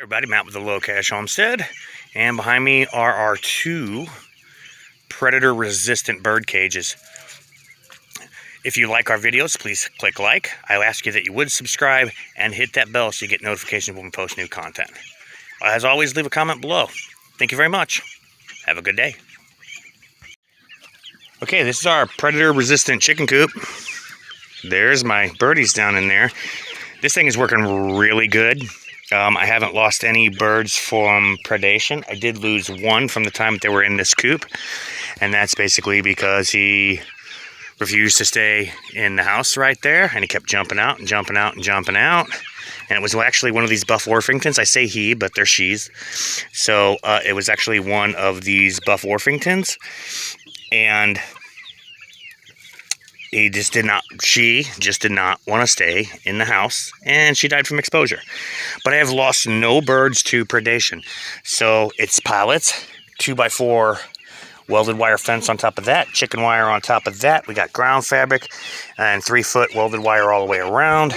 Everybody, Matt with the Low Cash Homestead, and behind me are our two predator-resistant bird cages. If you like our videos, please click like. I ask you that you would subscribe and hit that bell so you get notifications when we post new content. As always, leave a comment below. Thank you very much. Have a good day. Okay, this is our predator-resistant chicken coop. There's my birdies down in there. This thing is working really good. I haven't lost any birds from predation. I did lose one from the time that they were in this coop, and that's basically because he refused to stay in the house right there, and he kept jumping out and jumping out and jumping out. And it was actually one of these Buff Orpingtons. I say he, but they're she's. So it was actually one of these Buff Orpingtons, and she just did not want to stay in the house, and she died from exposure. But I have lost no birds to predation. So it's pallets, 2x4 welded wire fence on top of that, chicken wire on top of that. We got ground fabric and 3-foot welded wire all the way around.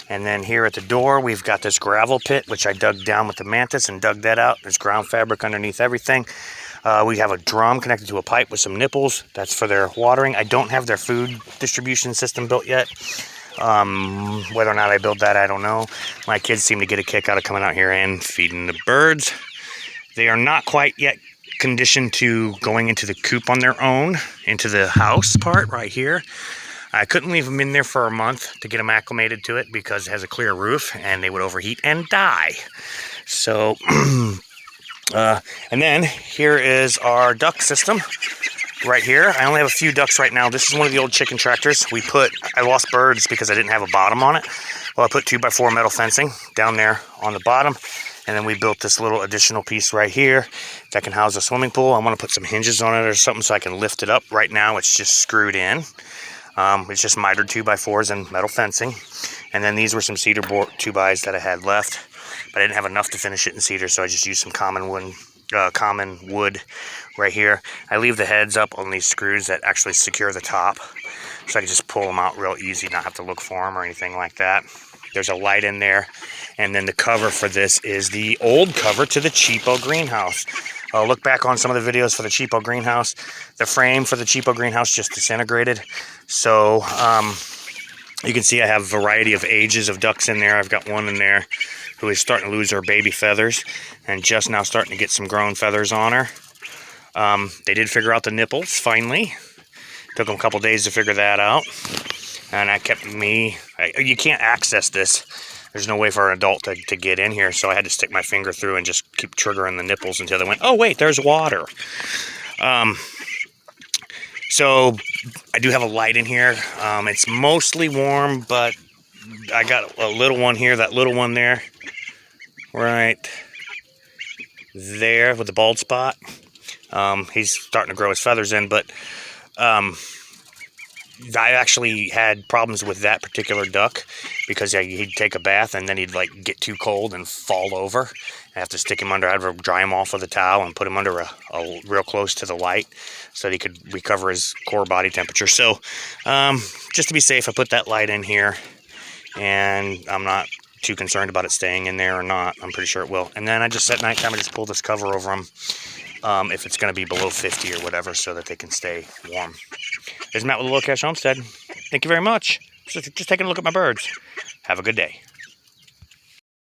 And then here at the door, we've got this gravel pit, which I dug down with the mantis and dug that out. There's ground fabric underneath everything. We have a drum connected to a pipe with some nipples. That's for their watering. I don't have their food distribution system built yet. Whether or not I build that, I don't know. My kids seem to get a kick out of coming out here and feeding the birds. They are not quite yet conditioned to going into the coop on their own, into the house part right here. I couldn't leave them in there for a month to get them acclimated to it because it has a clear roof and they would overheat and die. So... and then here is our duct system right here. I only have a few ducks right now. This is one of the old chicken tractors. I lost birds because I didn't have a bottom on it. Well, I put 2x4 metal fencing down there on the bottom, and then we built this little additional piece right here that can house a swimming pool. I want to put some hinges on it or something so I can lift it up. Right now it's just screwed in. It's just mitered 2x4s and metal fencing. And then these were some cedar board 2x that I had left. But I didn't have enough to finish it in cedar, so I just used some common wood right here. I leave the heads up on these screws that actually secure the top, so I can just pull them out real easy, not have to look for them or anything like that. There's a light in there, and then the cover for this is the old cover to the cheapo greenhouse. I'll look back on some of the videos for the cheapo greenhouse. The frame for the cheapo greenhouse just disintegrated, so you can see I have a variety of ages of ducks in there. I've got one in there who is starting to lose her baby feathers and just now starting to get some grown feathers on her. They did figure out the nipples, finally. Took them a couple days to figure that out. And that kept me... you can't access this. There's no way for an adult to get in here, so I had to stick my finger through and just keep triggering the nipples until they went, oh wait, there's water. So I do have a light in here. It's mostly warm, but I got a little one here, that little one there, right there with the bald spot. He's starting to grow his feathers in, but I actually had problems with that particular duck because he'd take a bath and then he'd like get too cold and fall over. I have to stick him under, I'd have to dry him off with a towel and put him under a real close to the light so that he could recover his core body temperature. So just to be safe, I put that light in here. And I'm not too concerned about it staying in there or not. I'm pretty sure it will. And then at nighttime, I just pull this cover over them if it's going to be below 50 or whatever so that they can stay warm. This is Matt with the Low Cash Homestead. Thank you very much. Just taking a look at my birds. Have a good day.